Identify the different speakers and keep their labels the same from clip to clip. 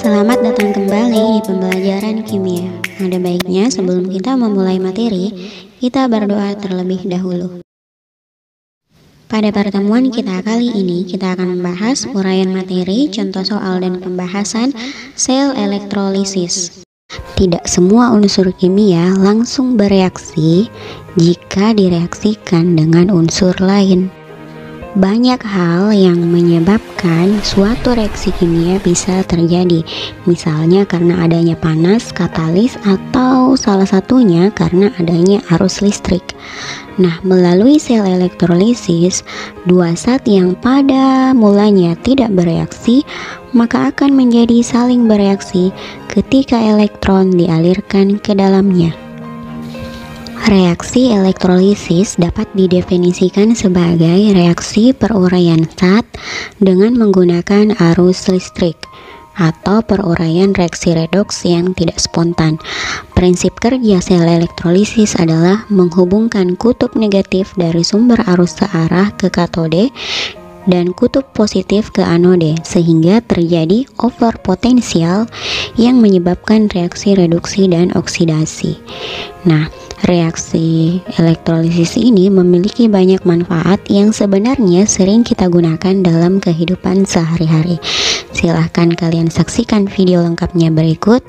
Speaker 1: Selamat datang kembali di pembelajaran kimia. Ada baiknya sebelum kita memulai materi, kita berdoa terlebih dahulu. Pada pertemuan kita kali ini, kita akan membahas uraian materi, contoh soal dan pembahasan sel elektrolisis. Tidak semua unsur kimia langsung bereaksi jika direaksikan dengan unsur lain. Banyak hal yang menyebabkan suatu reaksi kimia bisa terjadi, misalnya karena adanya panas, katalis, atau salah satunya karena adanya arus listrik. Nah, melalui sel elektrolisis, dua zat yang pada mulanya tidak bereaksi, maka akan menjadi saling bereaksi ketika elektron dialirkan ke dalamnya. Reaksi elektrolisis dapat didefinisikan sebagai reaksi peruraian zat dengan menggunakan arus listrik atau peruraian reaksi redoks yang tidak spontan. Prinsip kerja sel elektrolisis adalah menghubungkan kutub negatif dari sumber arus searah ke katode dan kutub positif ke anode sehingga terjadi overpotensial yang menyebabkan reaksi reduksi dan oksidasi. Nah, reaksi elektrolisis ini memiliki banyak manfaat yang sebenarnya sering kita gunakan dalam kehidupan sehari-hari. Silahkan kalian saksikan video lengkapnya berikut.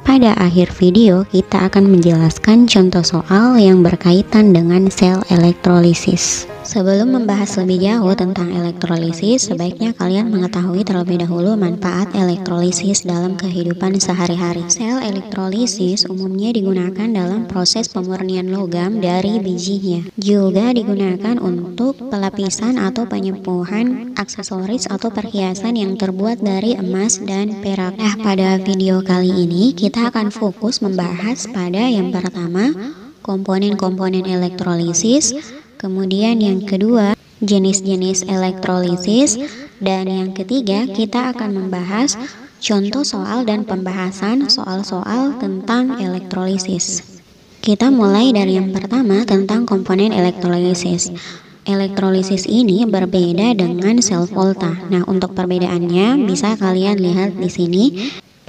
Speaker 1: Pada akhir video kita akan menjelaskan contoh soal yang berkaitan dengan sel elektrolisis. Sebelum membahas lebih jauh tentang elektrolisis, sebaiknya kalian mengetahui terlebih dahulu manfaat elektrolisis dalam kehidupan sehari-hari. Sel elektrolisis umumnya digunakan dalam proses pemurnian logam dari bijinya. Juga digunakan untuk pelapisan atau penyepuhan aksesoris atau perhiasan yang terbuat dari emas dan perak. Nah, pada video kali ini kita akan fokus membahas pada yang pertama, komponen-komponen elektrolisis. Kemudian yang kedua, jenis-jenis elektrolisis, dan yang ketiga kita akan membahas contoh soal dan pembahasan soal-soal tentang elektrolisis. Kita mulai dari yang pertama tentang komponen elektrolisis. Elektrolisis ini berbeda dengan sel volta. Nah, untuk perbedaannya bisa kalian lihat di sini.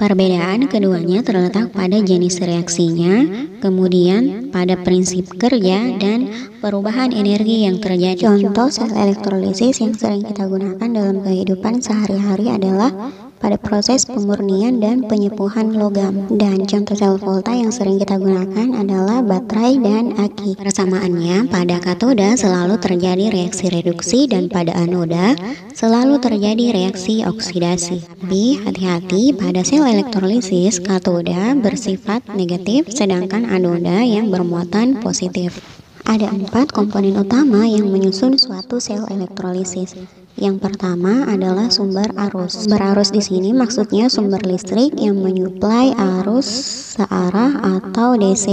Speaker 1: Perbedaan keduanya terletak pada jenis reaksinya, kemudian pada prinsip kerja dan perubahan energi yang terjadi. Contoh sel elektrolisis yang sering kita gunakan dalam kehidupan sehari-hari adalah pada proses pemurnian dan penyepuhan logam. Dan contoh sel volta yang sering kita gunakan adalah baterai dan aki. Persamaannya, pada katoda selalu terjadi reaksi reduksi dan pada anoda selalu terjadi reaksi oksidasi. Tapi hati-hati, pada sel elektrolisis katoda bersifat negatif sedangkan anoda yang bermuatan positif. Ada 4 komponen utama yang menyusun suatu sel elektrolisis. Yang pertama adalah sumber arus. Sumber arus di sini maksudnya sumber listrik yang menyuplai arus searah atau DC,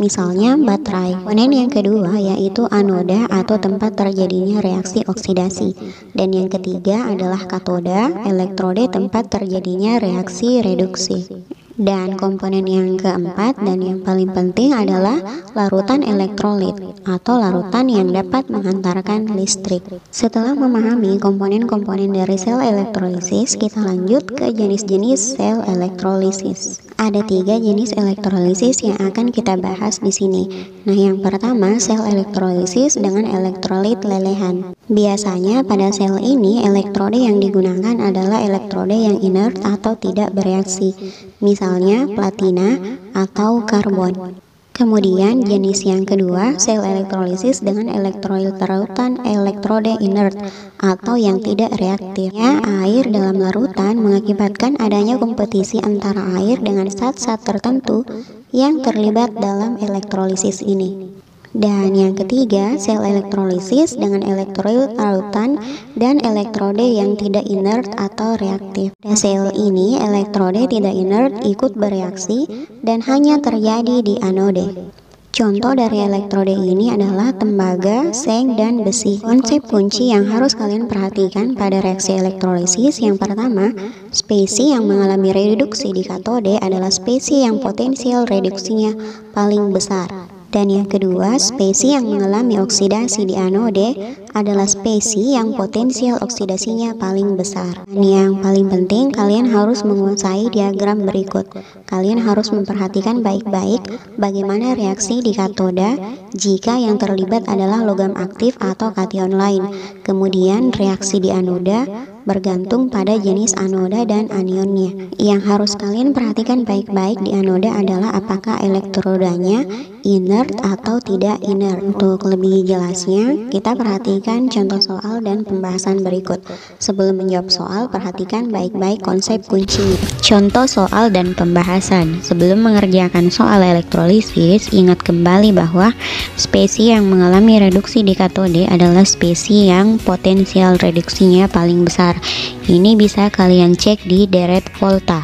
Speaker 1: misalnya baterai. Komponen yang kedua yaitu anoda atau tempat terjadinya reaksi oksidasi. Dan yang ketiga adalah katoda, elektrode tempat terjadinya reaksi reduksi. Dan komponen yang keempat dan yang paling penting adalah larutan elektrolit atau larutan yang dapat menghantarkan listrik. Setelah memahami komponen-komponen dari sel elektrolisis, kita lanjut ke jenis-jenis sel elektrolisis. Ada 3 jenis elektrolisis yang akan kita bahas di sini. Nah, yang pertama sel elektrolisis dengan elektrolit lelehan. Biasanya pada sel ini elektrode yang digunakan adalah elektrode yang inert atau tidak bereaksi, misalnya platina atau karbon. Kemudian jenis yang kedua, sel elektrolisis dengan elektrolit larutan elektrode inert atau yang tidak reaktif. Air dalam larutan mengakibatkan adanya kompetisi antara air dengan zat-zat tertentu yang terlibat dalam elektrolisis ini. Dan yang ketiga, sel elektrolisis dengan elektrolit larutan dan elektrode yang tidak inert atau reaktif. Pada sel ini, elektrode tidak inert ikut bereaksi dan hanya terjadi di anode. Contoh dari elektrode ini adalah tembaga, seng, dan besi. Konsep kunci yang harus kalian perhatikan pada reaksi elektrolisis yang pertama, spesi yang mengalami reduksi di katode adalah spesi yang potensial reduksinya paling besar. Dan yang kedua, spesies yang mengalami oksidasi di anode adalah spesies yang potensial oksidasinya paling besar. Dan yang paling penting, kalian harus menguasai diagram berikut. Kalian harus memperhatikan baik-baik bagaimana reaksi di katoda jika yang terlibat adalah logam aktif atau kation lain. Kemudian reaksi di anoda bergantung pada jenis anoda dan anionnya. Yang harus kalian perhatikan baik-baik di anoda adalah apakah elektrodanya inert atau tidak inert. Untuk lebih jelasnya, kita perhatikan contoh soal dan pembahasan berikut. Sebelum menjawab soal, perhatikan baik-baik konsep kunci. Contoh soal dan pembahasan. Sebelum mengerjakan soal elektrolisis, ingat kembali bahwa spesies yang mengalami reduksi di katode adalah spesies yang potensial reduksinya paling besar. Ini bisa kalian cek di deret volta.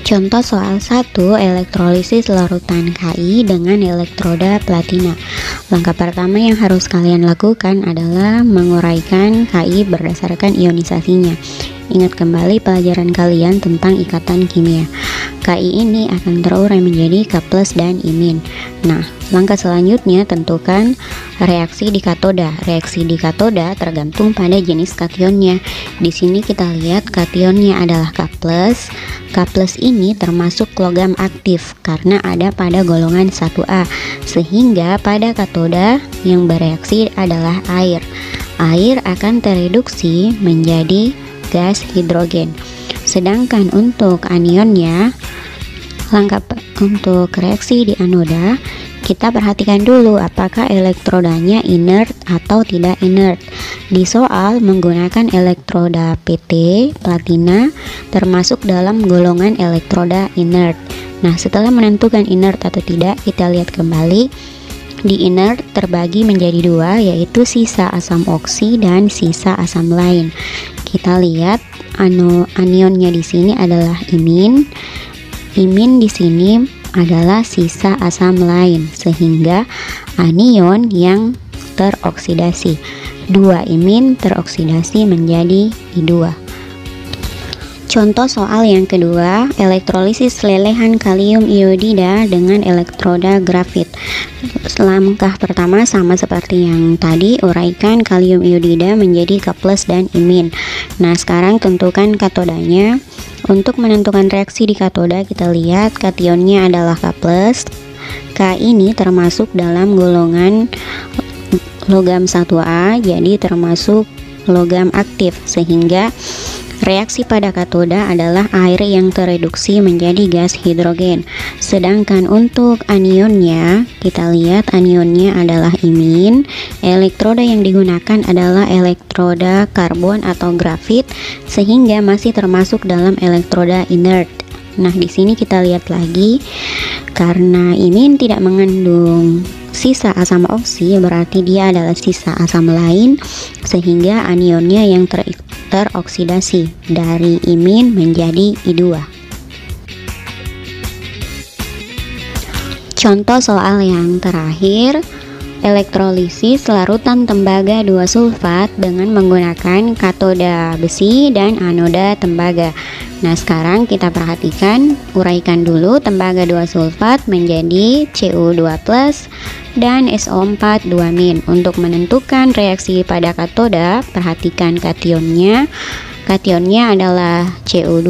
Speaker 1: Contoh soal 1, elektrolisis larutan Ki dengan elektroda platina. Langkah pertama yang harus kalian lakukan adalah menguraikan Ki berdasarkan ionisasinya. Ingat kembali pelajaran kalian tentang ikatan kimia. Ki ini akan terurai menjadi K+ dan imin. Nah, langkah selanjutnya tentukan reaksi di katoda. Reaksi di katoda tergantung pada jenis kationnya. Di sini kita lihat kationnya adalah K+. K+ ini termasuk logam aktif karena ada pada golongan 1A, sehingga pada katoda yang bereaksi adalah air. Air akan tereduksi menjadi gas hidrogen. Sedangkan untuk anionnya, langkah untuk reaksi di anoda, kita perhatikan dulu apakah elektrodanya inert atau tidak inert. Di soal menggunakan elektroda PT platina termasuk dalam golongan elektroda inert. Nah, setelah menentukan inert atau tidak, kita lihat kembali. Di inert terbagi menjadi dua, yaitu sisa asam oksi dan sisa asam lain. Kita lihat anionnya di sini adalah imin. Imin di sini adalah sisa asam lain, sehingga anion yang teroksidasi. 2 imin teroksidasi menjadi I2. Contoh soal yang kedua, elektrolisis lelehan kalium iodida dengan elektroda grafit. Langkah pertama sama seperti yang tadi, uraikan kalium iodida menjadi K+ dan imin. Nah, sekarang tentukan katodanya. Untuk menentukan reaksi di katoda, kita lihat kationnya adalah K+. K ini termasuk dalam golongan logam 1A, jadi termasuk logam aktif, sehingga reaksi pada katoda adalah air yang tereduksi menjadi gas hidrogen. Sedangkan untuk anionnya, kita lihat anionnya adalah imin. Elektroda yang digunakan adalah elektroda karbon atau grafit, sehingga masih termasuk dalam elektroda inert. Nah, di sini kita lihat lagi, karena imin tidak mengandung sisa asam oksi, berarti dia adalah sisa asam lain, sehingga anionnya yang teroksidasi dari imin menjadi I2. Contoh soal yang terakhir, elektrolisis larutan tembaga 2 sulfat dengan menggunakan katoda besi dan anoda tembaga. Nah, sekarang kita perhatikan, uraikan dulu tembaga 2 sulfat menjadi Cu2+ dan SO4 2-. Untuk menentukan reaksi pada katoda, perhatikan kationnya. Kationnya adalah Cu2+.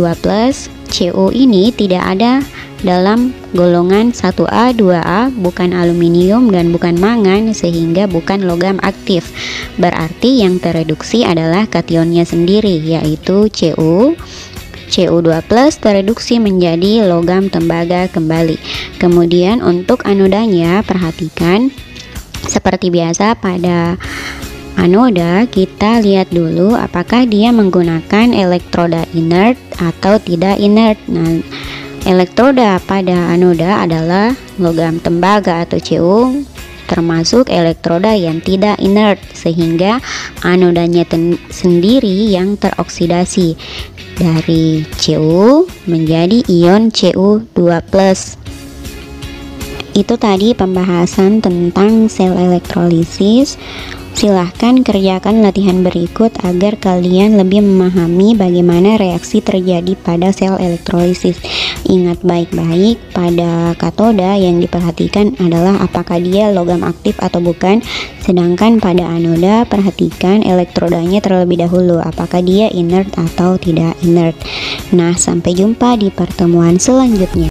Speaker 1: Cu ini tidak ada dalam golongan 1A, 2A, bukan aluminium dan bukan mangan, sehingga bukan logam aktif. Berarti yang tereduksi adalah kationnya sendiri, yaitu Cu. Cu2+ tereduksi menjadi logam tembaga kembali. Kemudian untuk anodanya, perhatikan seperti biasa pada anoda, kita lihat dulu apakah dia menggunakan elektroda inert atau tidak inert. Nah, elektroda pada anoda adalah logam tembaga atau Cu, termasuk elektroda yang tidak inert, sehingga anodanya sendiri yang teroksidasi dari Cu menjadi ion Cu2+. Itu tadi pembahasan tentang sel elektrolisis. Silahkan kerjakan latihan berikut agar kalian lebih memahami bagaimana reaksi terjadi pada sel elektrolisis. Ingat baik-baik, pada katoda yang diperhatikan adalah apakah dia logam aktif atau bukan, sedangkan pada anoda perhatikan elektrodanya terlebih dahulu, apakah dia inert atau tidak inert. Nah, sampai jumpa di pertemuan selanjutnya.